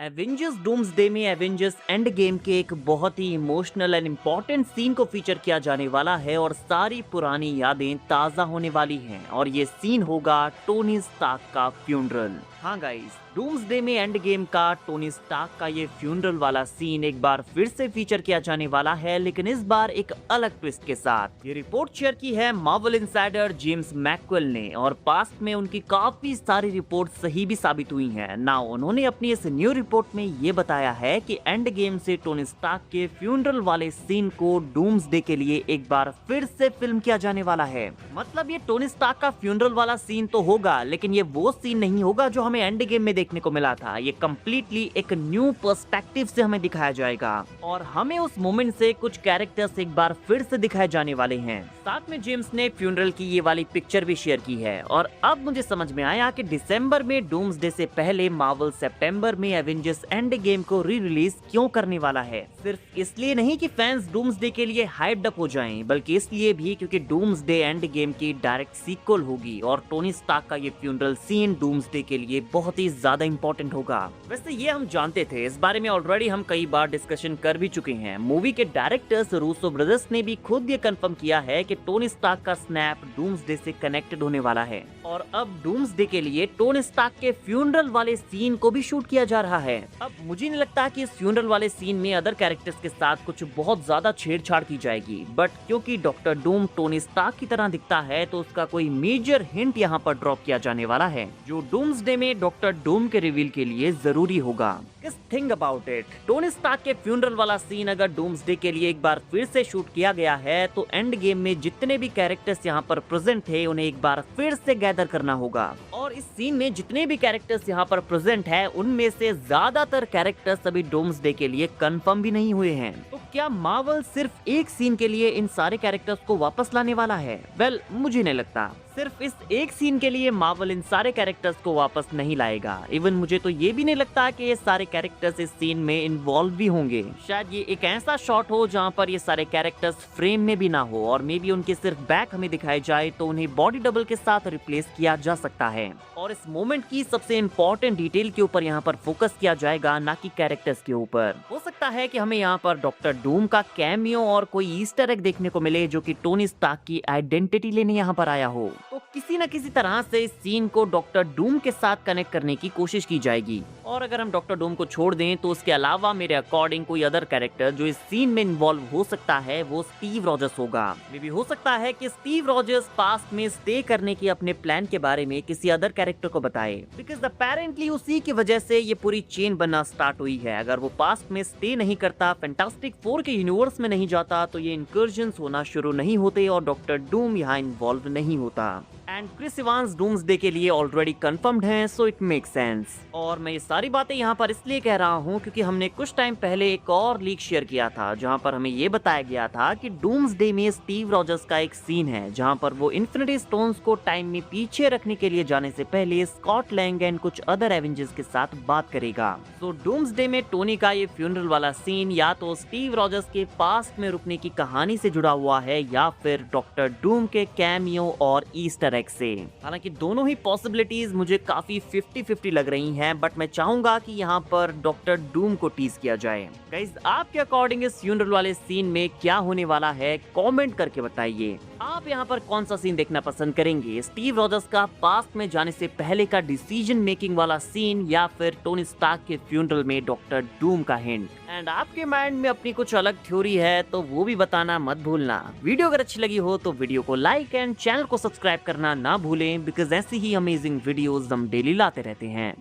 Avengers doomsday में Avengers end game के एक बहुत ही इमोशनल एंड इम्पॉर्टेंट सीन को फीचर किया जाने वाला है और सारी पुरानी यादें ताज़ा होने वाली हैं और ये सीन होगा टोनी स्टार्क का फ्यूनरल। हाँ गाइस, डूम्सडे में एंड गेम का टोनी स्टार्क का ये फ्यूनरल वाला सीन एक बार फिर से फीचर किया जाने वाला है, लेकिन इस बार एक अलग ट्विस्ट के साथ। ये रिपोर्ट शेयर की है मार्वल इनसाइडर जेम्स मैकवेल ने और पास्ट में उनकी काफी सारी रिपोर्ट सही भी साबित हुई हैं। ना उन्होंने अपनी इस न्यू रिपोर्ट में ये बताया है कि एंड गेम से टोनी स्टार्क के फ्यूनरल वाले सीन को डूम्सडे के लिए एक बार फिर से फिल्म किया जाने वाला है। मतलब ये टोनी स्टार्क का फ्यूनरल वाला सीन तो होगा, लेकिन ये वो सीन नहीं होगा जो हमें एंड गेम में देखने को मिला था। ये कम्प्लीटली एक न्यू पर्सपेक्टिव से हमें दिखाया जाएगा और हमें उस मोमेंट से कुछ कैरेक्टर्स एक बार फिर से दिखाए जाने वाले हैं। साथ में जेम्स ने फ्यूनरल की ये वाली पिक्चर भी शेयर की है और अब मुझे समझ में आया कि दिसंबर में डूम्सडे से पहले मार्वल सितंबर में एवेंजर्स एंड गेम को री रिलीज क्यों करने वाला है। सिर्फ इसलिए नहीं कि फैंस डूम्सडे के लिए हाइप्ड अप हो जाएं, बल्कि इसलिए भी क्योंकि डूम्सडे एंड गेम की डायरेक्ट सीक्वल होगी और टोनी स्टार्क का ये फ्यूनरल सीन डूम्सडे के लिए बहुत ही ज्यादा इंपॉर्टेंट होगा। वैसे ये हम जानते थे, इस बारे में ऑलरेडी हम कई बार डिस्कशन कर भी चुके हैं। मूवी के डायरेक्टर्स रूसो ब्रदर्स ने भी खुद ये कंफर्म किया है कि टोनी स्टार्क का स्नैप डूम्सडे से कनेक्टेड होने वाला है और अब डूम्सडे के लिए टोनी स्टार्क के फ्यूनरल वाले सीन को भी शूट किया जा रहा है। अब मुझे नहीं लगता कि इस फ्यूनरल वाले सीन में अदर कैरेक्टर्स के साथ कुछ बहुत ज्यादा छेड़छाड़ की जाएगी, बट क्योंकि डॉक्टर डूम टोनी स्टार्क की तरह दिखता है तो उसका कोई मेजर हिंट यहाँ पर ड्रॉप किया जाने वाला है जो डूम्सडे में डॉक्टर डूम के रिवील के लिए जरूरी होगा। Think about it, Tony Stark के फ्यूनरल वाला सीन अगर डूम्सडे के लिए एक बार फिर से शूट किया गया है तो एंड गेम में जितने भी कैरेक्टर्स यहाँ पर प्रेजेंट थे उन्हें एक बार फिर से गैदर करना होगा और इस सीन में जितने भी कैरेक्टर्स यहाँ पर प्रेजेंट है उनमें से ज्यादातर कैरेक्टर्स अभी डूम्सडे के लिए कंफर्म भी नहीं हुए हैं। तो क्या मार्वल सिर्फ एक सीन के लिए इन सारे कैरेक्टर्स को वापस लाने वाला है? वेल, मुझे नहीं लगता। सिर्फ इस एक सीन के लिए मार्वल इन सारे कैरेक्टर्स को वापस नहीं लाएगा। इवन मुझे तो ये भी नहीं लगता कि ये सारे कैरेक्टर्स इस सीन में इन्वॉल्व भी होंगे। शायद ये एक ऐसा शॉट हो जहाँ पर ये सारे कैरेक्टर्स फ्रेम में भी ना हो और मे बी उनके सिर्फ बैक हमें दिखाए जाए तो उन्हें बॉडी डबल के साथ रिप्लेस किया जा सकता है और इस मोमेंट की सबसे इम्पोर्टेंट डिटेल के ऊपर यहाँ पर फोकस किया जाएगा, ना कि कैरेक्टर्स के ऊपर। हो सकता है कि हमें यहाँ पर डॉक्टर डूम का कैमियो और कोई ईस्टर एग देखने को मिले जो कि टोनी स्टार्क की आइडेंटिटी लेने यहाँ पर आया हो। तो किसी न किसी तरह से इस सीन को डॉक्टर डूम के साथ कनेक्ट करने की कोशिश की जाएगी और अगर हम डॉक्टर डूम को छोड़ दें तो उसके अलावा मेरे अकॉर्डिंग कोई अदर कैरेक्टर जो इस सीन में इन्वॉल्व हो सकता है वो स्टीव रॉजर्स होगा। मे भी हो सकता है कि स्टीव रॉजर्स पास्ट में स्टे करने के अपने प्लान के बारे में किसी अदर कैरेक्टर को बताए, बिकॉज अपेरेंटली उसी की वजह से ये पूरी चेन बनना स्टार्ट हुई है। अगर वो पास्ट में स्टे नहीं करता, फैंटास्टिक फोर के यूनिवर्स में नहीं जाता तो ये इनकर्जन्स होना शुरू नहीं होते और डॉक्टर डूम यहाँ इन्वॉल्व नहीं होता। एंड क्रिस इवांस डूम्सडे के लिए ऑलरेडी कंफर्म्ड हैं, सो इट मेक सेंस। और मैं ये सारी बातें यहाँ पर इसलिए कह रहा हूँ क्योंकि हमने कुछ टाइम पहले एक और लीक शेयर किया था जहाँ पर हमें ये बताया गया था कि डूम्सडे में स्टीव रॉजर्स का एक सीन है जहाँ पर वो इन्फिनिटी स्टोन्स को टाइम में पीछे रखने के लिए जाने से पहले स्कॉट लैंग एंड कुछ अदर एवेंजर्स के साथ बात करेगा। तो डूम्सडे में टोनी का ये फ्यूनरल वाला सीन या तो स्टीव रॉजर्स के पास्ट में रुकने की कहानी से जुड़ा हुआ है या फिर डॉक्टर डूम के कैमियो और ईस्टर एग से। हालांकि दोनों ही पॉसिबिलिटीज मुझे काफी 50-50 लग रही हैं, बट मैं चाहूंगा कि यहाँ पर डॉक्टर डूम को टीज किया जाए। गाइस, आपके अकॉर्डिंग इस फ्यूनरल वाले सीन में क्या होने वाला है कमेंट करके बताइए। आप यहाँ पर कौन सा सीन देखना पसंद करेंगे? स्टीव रॉजर्स का पास्ट में जाने से पहले का डिसीजन मेकिंग वाला सीन या फिर टोनी स्टार्क के फ्यूनरल में डॉक्टर डूम का हिंट? एंड आपके माइंड में अपनी कुछ अलग थ्योरी है तो वो भी बताना मत भूलना। वीडियो अगर अच्छी लगी हो तो वीडियो को लाइक एंड चैनल को सब्सक्राइब करना ना भूलें, बिकॉज ऐसी ही अमेजिंग वीडियोस हम डेली लाते रहते हैं।